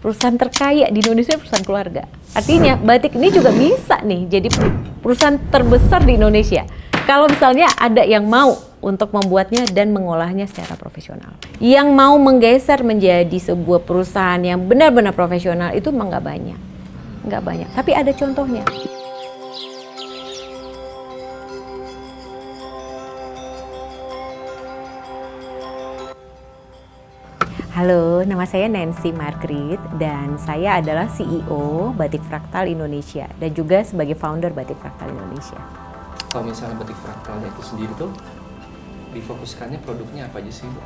perusahaan terkaya di Indonesia perusahaan keluarga. Artinya batik ini juga bisa nih jadi perusahaan terbesar di Indonesia. Kalau misalnya ada yang mau untuk membuatnya dan mengolahnya secara profesional. Yang mau menggeser menjadi sebuah perusahaan yang benar-benar profesional itu memang nggak banyak. Nggak banyak, tapi ada contohnya. Halo, nama saya Nancy Margrit dan saya adalah CEO Batik Fractal Indonesia dan juga sebagai founder Batik Fractal Indonesia. Kalau misalnya Batik Fractalnya itu sendiri tuh difokuskannya produknya apa aja sih, Bu?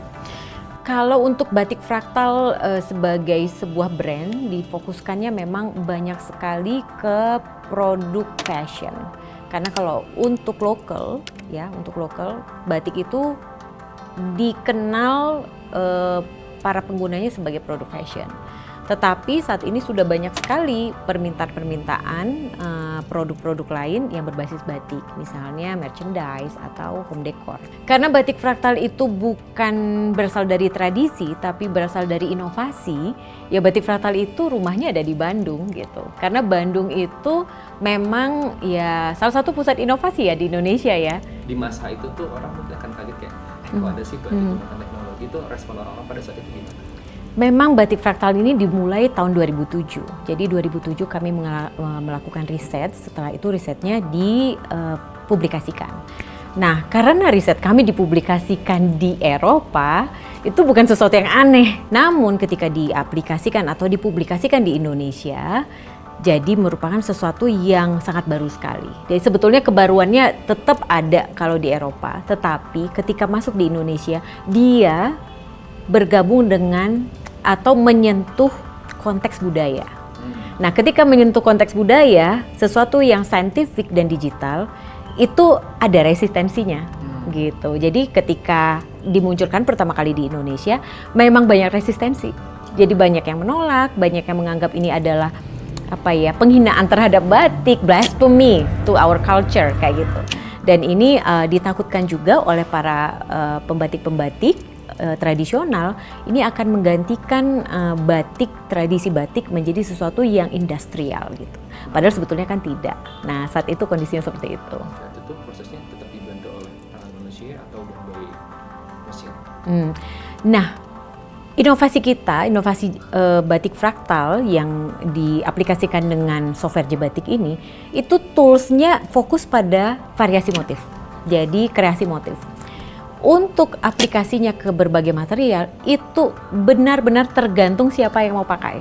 Kalau untuk Batik Fractal sebagai sebuah brand difokuskannya memang banyak sekali ke produk fashion. Karena kalau untuk lokal batik itu dikenal para penggunanya sebagai produk fashion. Tetapi saat ini sudah banyak sekali permintaan produk-produk lain yang berbasis batik, misalnya merchandise atau home decor. Karena Batik Fractal itu bukan berasal dari tradisi, tapi berasal dari inovasi, ya Batik Fractal itu rumahnya ada di Bandung gitu. Karena Bandung itu memang ya salah satu pusat inovasi ya di Indonesia ya. Di masa itu tuh orang mungkin akan kaget kayak, kok ada sih batik menggunakan teknologi itu, respon orang pada saat itu gimana? Memang Batik Fractal ini dimulai tahun 2007. Jadi 2007 kami melakukan riset, setelah itu risetnya dipublikasikan. Nah, karena riset kami dipublikasikan di Eropa, itu bukan sesuatu yang aneh. Namun ketika diaplikasikan atau dipublikasikan di Indonesia, jadi merupakan sesuatu yang sangat baru sekali. Jadi sebetulnya kebaruannya tetap ada kalau di Eropa, tetapi ketika masuk di Indonesia, dia bergabung dengan atau menyentuh konteks budaya. Nah, ketika menyentuh konteks budaya, sesuatu yang saintifik dan digital itu ada resistensinya, gitu. Jadi ketika dimunculkan pertama kali di Indonesia, memang banyak resistensi. Jadi banyak yang menolak, banyak yang menganggap ini adalah penghinaan terhadap batik, blasphemy to our culture kayak gitu. Dan ini ditakutkan juga oleh para pembatik-pembatik tradisional, ini akan menggantikan tradisi batik menjadi sesuatu yang industrial gitu. Padahal sebetulnya kan tidak. Nah, saat itu kondisinya seperti itu. Saat itu prosesnya tetap dibantu oleh tangan manusia atau by mesin? Nah, inovasi Batik Fractal yang diaplikasikan dengan software Jebatik ini, itu toolsnya fokus pada variasi motif. Jadi kreasi motif. Untuk aplikasinya ke berbagai material itu benar-benar tergantung siapa yang mau pakai.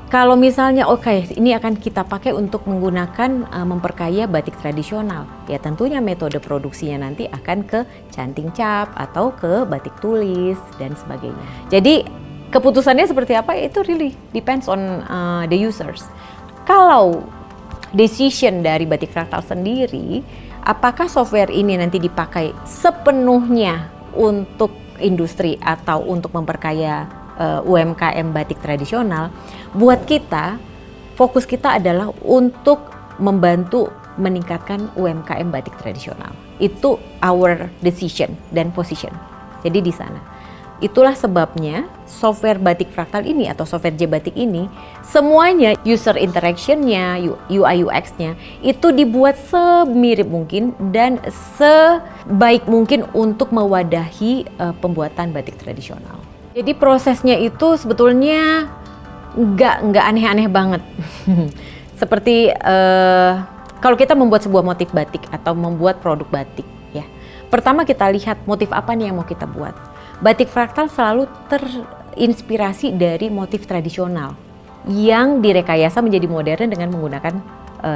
Kalau misalnya ini akan kita pakai untuk menggunakan memperkaya batik tradisional, ya tentunya metode produksinya nanti akan ke canting cap atau ke batik tulis dan sebagainya. Jadi keputusannya seperti apa itu really depends on the users. Kalau decision dari Batik Fractal sendiri, apakah software ini nanti dipakai sepenuhnya untuk industri atau untuk memperkaya UMKM batik tradisional? Buat kita, fokus kita adalah untuk membantu meningkatkan UMKM batik tradisional. Itu our decision dan position. Jadi di sana. Itulah sebabnya software Batik Fractal ini atau software Jebatik ini semuanya user interaction-nya, UI UX-nya itu dibuat semirip mungkin dan sebaik mungkin untuk mewadahi pembuatan batik tradisional. Jadi prosesnya itu sebetulnya nggak aneh-aneh banget. Seperti kalau kita membuat sebuah motif batik atau membuat produk batik ya. Pertama kita lihat motif apa nih yang mau kita buat. Batik Fractal selalu terinspirasi dari motif tradisional yang direkayasa menjadi modern dengan menggunakan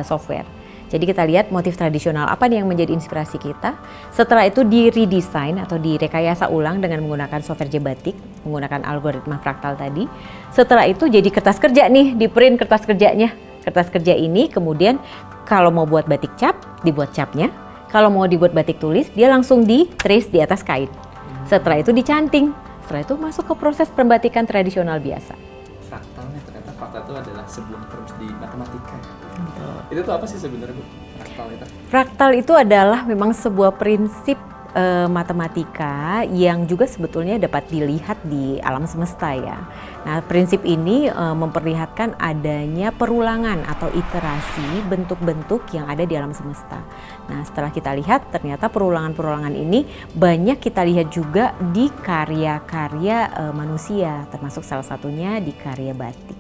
software. Jadi kita lihat motif tradisional apa nih yang menjadi inspirasi kita. Setelah itu di-redesign atau direkayasa ulang dengan menggunakan software Jebatik, menggunakan algoritma Fractal tadi. Setelah itu jadi kertas kerja nih, di-print kertas kerjanya. Kertas kerja ini kemudian kalau mau buat batik cap, dibuat capnya. Kalau mau dibuat batik tulis, dia langsung di-trace di atas kain. Setelah itu dicanting, setelah itu masuk ke proses pembatikan tradisional biasa. Fractalnya ternyata fractal itu adalah sebuah terms di matematika. Betul. Itu tuh apa sih sebenarnya, Bu? Fractal itu? Fractal itu adalah memang sebuah prinsip matematika yang juga sebetulnya dapat dilihat di alam semesta ya. Nah, prinsip ini memperlihatkan adanya perulangan atau iterasi bentuk-bentuk yang ada di alam semesta. Nah, setelah kita lihat ternyata perulangan-perulangan ini banyak kita lihat juga di karya-karya manusia, termasuk salah satunya di karya batik.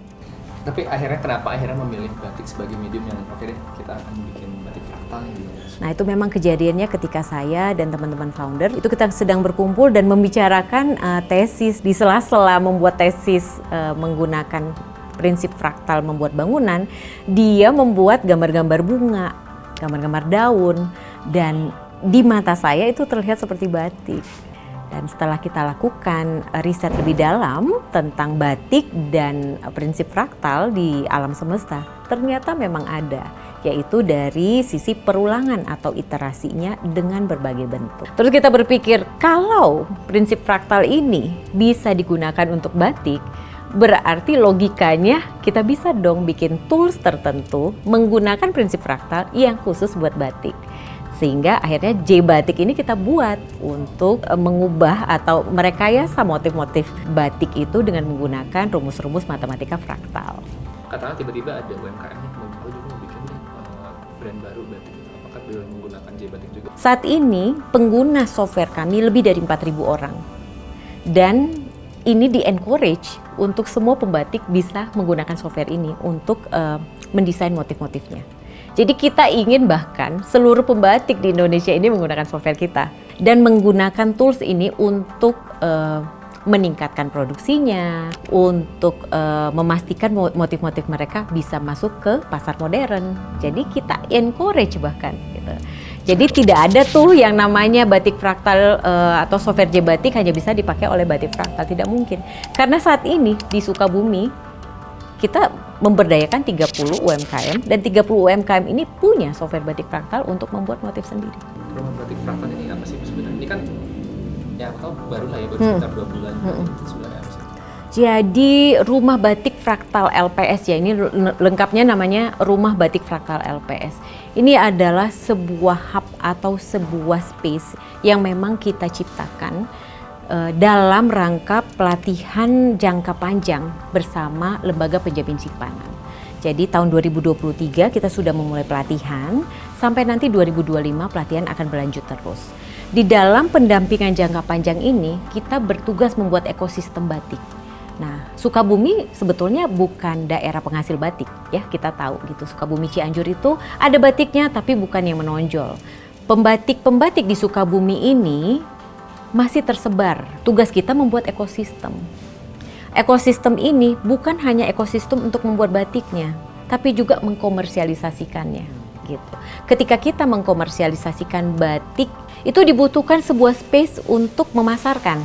Tapi kenapa akhirnya memilih batik sebagai medium yang oke deh kita akan bikin batik fraktal gitu? Nah, itu memang kejadiannya ketika saya dan teman-teman founder itu kita sedang berkumpul dan membicarakan tesis di sela-sela membuat tesis menggunakan prinsip fraktal membuat bangunan. Dia membuat gambar-gambar bunga, gambar-gambar daun, dan di mata saya itu terlihat seperti batik. Dan setelah kita lakukan riset lebih dalam tentang batik dan prinsip fraktal di alam semesta, ternyata memang ada, yaitu dari sisi perulangan atau iterasinya dengan berbagai bentuk. Terus kita berpikir, kalau prinsip fraktal ini bisa digunakan untuk batik, berarti logikanya kita bisa dong bikin tools tertentu menggunakan prinsip fraktal yang khusus buat batik. Sehingga akhirnya J-Batik ini kita buat untuk mengubah atau merekayasa motif-motif batik itu dengan menggunakan rumus-rumus matematika fraktal. Katakanlah tiba-tiba ada UMKM nih, mau juga mau bikin brand baru batik itu, apakah dengan menggunakan J-Batik juga? Saat ini pengguna software kami lebih dari 4.000 orang. Dan ini di-encourage untuk semua pembatik bisa menggunakan software ini untuk mendesain motif-motifnya. Jadi kita ingin bahkan seluruh pembatik di Indonesia ini menggunakan software kita dan menggunakan tools ini untuk meningkatkan produksinya, untuk memastikan motif-motif mereka bisa masuk ke pasar modern. Jadi kita encourage bahkan gitu. Jadi tidak ada tuh yang namanya batik fraktal atau software J-Batik hanya bisa dipakai oleh batik fraktal, tidak mungkin. Karena saat ini di Sukabumi kita memberdayakan 30 UMKM dan 30 UMKM ini punya software batik fraktal untuk membuat motif sendiri. Rumah batik fraktal ini apa sih sebenarnya? Ini kan ya aku tahu baru lah ya, baru sekitar 2 bulan. Sebenarnya apa sih? Jadi rumah batik fraktal LPS ya, ini lengkapnya namanya Rumah Batik Fraktal LPS. Ini adalah sebuah hub atau sebuah space yang memang kita ciptakan dalam rangka pelatihan jangka panjang bersama Lembaga Penjamin Simpanan. Jadi tahun 2023 kita sudah memulai pelatihan, sampai nanti 2025 pelatihan akan berlanjut terus. Di dalam pendampingan jangka panjang ini, kita bertugas membuat ekosistem batik. Nah, Sukabumi sebetulnya bukan daerah penghasil batik, ya kita tahu gitu. Sukabumi Cianjur itu ada batiknya, tapi bukan yang menonjol. Pembatik-pembatik di Sukabumi ini masih tersebar. Tugas kita membuat ekosistem. Ekosistem ini bukan hanya ekosistem untuk membuat batiknya, tapi juga mengkomersialisasikannya. Gitu. Ketika kita mengkomersialisasikan batik, itu dibutuhkan sebuah space untuk memasarkan.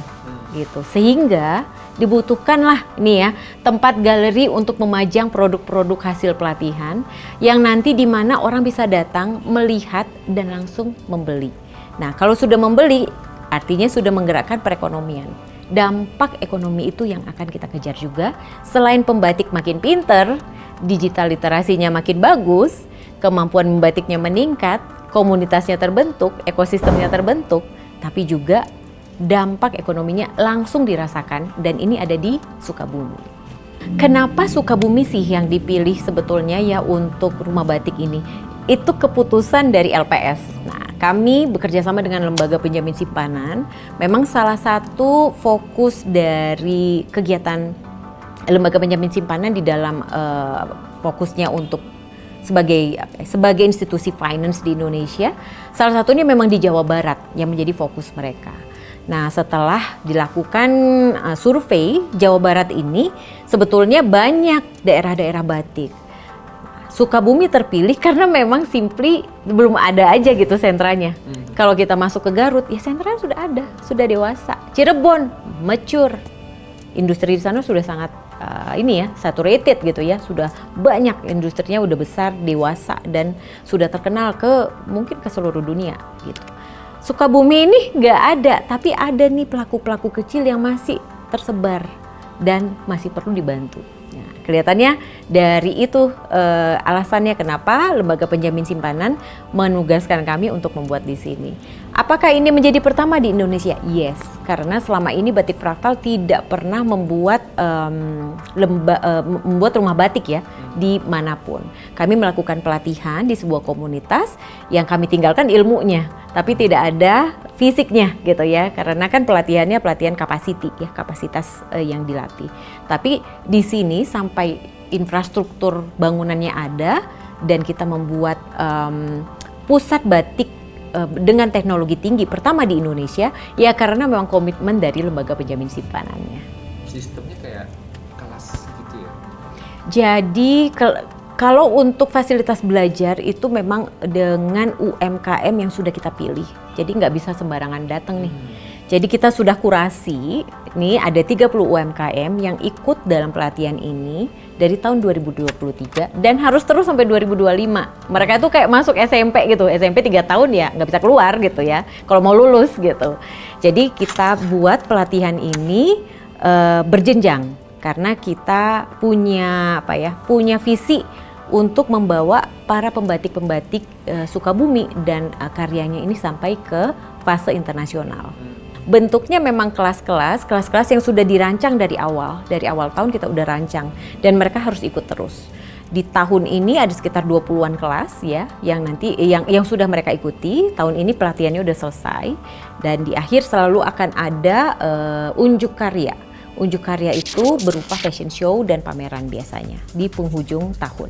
Gitu. Sehingga dibutuhkanlah ini ya tempat galeri untuk memajang produk-produk hasil pelatihan yang nanti di mana orang bisa datang, melihat dan langsung membeli. Nah, kalau sudah membeli artinya sudah menggerakkan perekonomian. Dampak ekonomi itu yang akan kita kejar juga. Selain pembatik makin pinter, digital literasinya makin bagus, kemampuan membatiknya meningkat, komunitasnya terbentuk, ekosistemnya terbentuk, tapi juga dampak ekonominya langsung dirasakan, dan ini ada di Sukabumi. Kenapa Sukabumi sih yang dipilih sebetulnya ya untuk rumah batik ini? Itu keputusan dari LPS. Nah, kami bekerja sama dengan Lembaga Penjamin Simpanan. Memang salah satu fokus dari kegiatan Lembaga Penjamin Simpanan di dalam fokusnya untuk sebagai institusi finance di Indonesia, salah satunya memang di Jawa Barat yang menjadi fokus mereka. Nah, setelah dilakukan survei Jawa Barat ini, sebetulnya banyak daerah-daerah batik. Sukabumi terpilih karena memang simply belum ada aja gitu sentranya. Kalau kita masuk ke Garut, ya sentranya sudah ada, sudah dewasa. Cirebon, mature. Industri di sana sudah sangat saturated gitu ya. Sudah banyak industrinya, udah besar, dewasa, dan sudah terkenal mungkin ke seluruh dunia gitu. Sukabumi ini nggak ada, tapi ada nih pelaku-pelaku kecil yang masih tersebar dan masih perlu dibantu. Nah, kelihatannya dari itu alasannya kenapa Lembaga Penjamin Simpanan menugaskan kami untuk membuat di sini. Apakah ini menjadi pertama di Indonesia? Yes, karena selama ini Batik Fraktal tidak pernah membuat membuat rumah batik ya di manapun. Kami melakukan pelatihan di sebuah komunitas yang kami tinggalkan ilmunya, tapi tidak ada fisiknya gitu ya, karena kan pelatihannya pelatihan capacity ya, kapasitas yang dilatih. Tapi di sini sampai infrastruktur bangunannya ada dan kita membuat pusat batik dengan teknologi tinggi pertama di Indonesia ya, karena memang komitmen dari Lembaga Penjamin Simpanannya. Sistemnya kayak kelas gitu ya? Jadi kalau untuk fasilitas belajar itu memang dengan UMKM yang sudah kita pilih, jadi nggak bisa sembarangan datang nih. Jadi kita sudah kurasi, nih ada 30 UMKM yang ikut dalam pelatihan ini dari tahun 2023 dan harus terus sampai 2025. Mereka tuh kayak masuk SMP gitu, SMP 3 tahun ya nggak bisa keluar gitu ya, kalau mau lulus gitu. Jadi kita buat pelatihan ini berjenjang karena kita punya punya visi untuk membawa para pembatik-pembatik Sukabumi dan karyanya ini sampai ke fase internasional. Bentuknya memang kelas-kelas yang sudah dirancang dari awal tahun kita udah rancang dan mereka harus ikut terus. Di tahun ini ada sekitar 20-an kelas ya yang nanti yang sudah mereka ikuti. Tahun ini pelatihannya udah selesai dan di akhir selalu akan ada unjuk karya. Unjuk karya itu berupa fashion show dan pameran biasanya di penghujung tahun.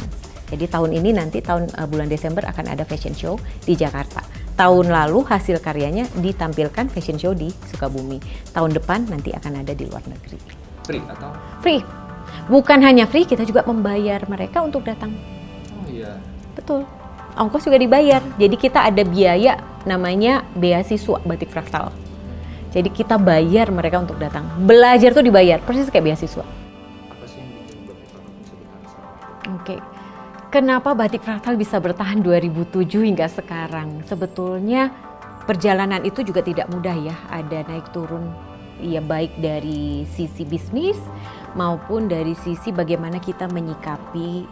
Jadi tahun ini nanti bulan Desember akan ada fashion show di Jakarta. Tahun lalu hasil karyanya ditampilkan fashion show di Sukabumi. Tahun depan nanti akan ada di luar negeri. Free atau? Free. Bukan hanya free, kita juga membayar mereka untuk datang. Oh iya. Betul. Ongkos juga dibayar. Jadi kita ada biaya namanya beasiswa Batik Fraktal. Jadi kita bayar mereka untuk datang. Belajar tuh dibayar, persis kayak beasiswa. Apa sih yang bikin Batik Fraktal bisa bertahan? Oke. Kenapa Batik Fraktal bisa bertahan 2007 hingga sekarang? Sebetulnya perjalanan itu juga tidak mudah ya, ada naik turun ya, baik dari sisi bisnis maupun dari sisi bagaimana kita menyikapi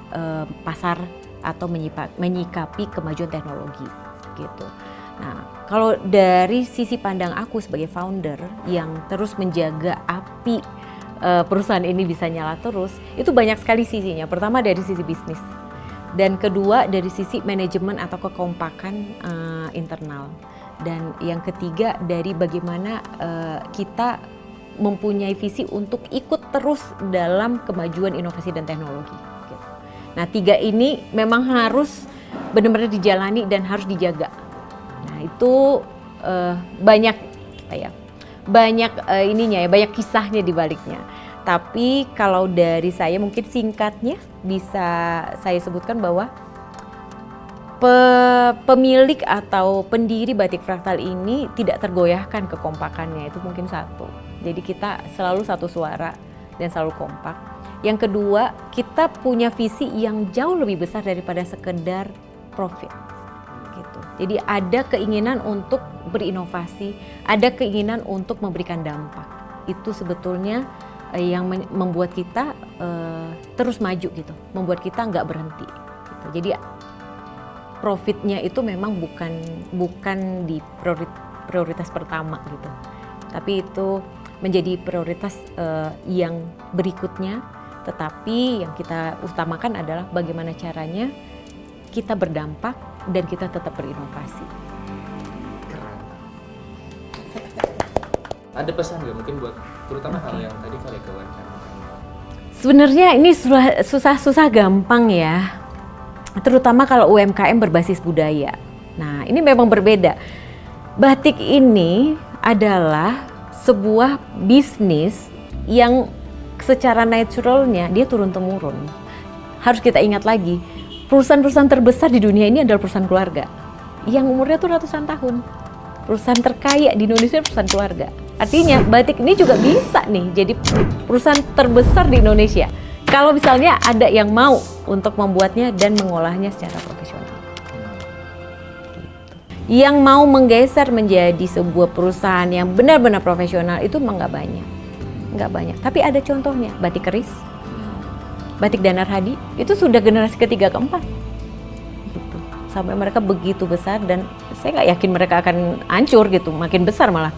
pasar atau menyikapi kemajuan teknologi gitu. Nah, kalau dari sisi pandang aku sebagai founder yang terus menjaga api perusahaan ini bisa nyala terus, itu banyak sekali sisinya. Pertama dari sisi bisnis. Dan kedua dari sisi manajemen atau kekompakan internal. Dan yang ketiga dari bagaimana kita mempunyai visi untuk ikut terus dalam kemajuan inovasi dan teknologi. Gitu. Nah 3 ini memang harus benar-benar dijalani dan harus dijaga. Nah itu banyak banyak kisahnya di baliknya. Tapi kalau dari saya mungkin singkatnya bisa saya sebutkan bahwa pemilik atau pendiri Batik Fraktal ini tidak tergoyahkan kekompakannya, itu mungkin satu. Jadi kita selalu satu suara dan selalu kompak. Yang kedua, kita punya visi yang jauh lebih besar daripada sekedar profit. Gitu. Jadi ada keinginan untuk berinovasi, ada keinginan untuk memberikan dampak. Itu sebetulnya yang membuat kita terus maju gitu, membuat kita nggak berhenti. Gitu. Jadi profitnya itu memang bukan di prioritas pertama gitu, tapi itu menjadi prioritas yang berikutnya. Tetapi yang kita utamakan adalah bagaimana caranya kita berdampak dan kita tetap berinovasi. Ada pesan nggak mungkin buat terutama hal yang tadi kali ke UMKM? Sebenarnya ini susah gampang ya, terutama kalau UMKM berbasis budaya. Nah ini memang berbeda. Batik ini adalah sebuah bisnis yang secara naturalnya dia turun-temurun. Harus kita ingat lagi, perusahaan-perusahaan terbesar di dunia ini adalah perusahaan keluarga yang umurnya tuh ratusan tahun. Perusahaan terkaya di Indonesia perusahaan keluarga. Artinya batik ini juga bisa nih jadi perusahaan terbesar di Indonesia kalau misalnya ada yang mau untuk membuatnya dan mengolahnya secara profesional. Yang mau menggeser menjadi sebuah perusahaan yang benar-benar profesional itu memang nggak banyak. Tapi ada contohnya, batik keris. Batik Danar Hadi itu sudah generasi ketiga keempat gitu. Sampai mereka begitu besar dan saya nggak yakin mereka akan hancur gitu, makin besar malah.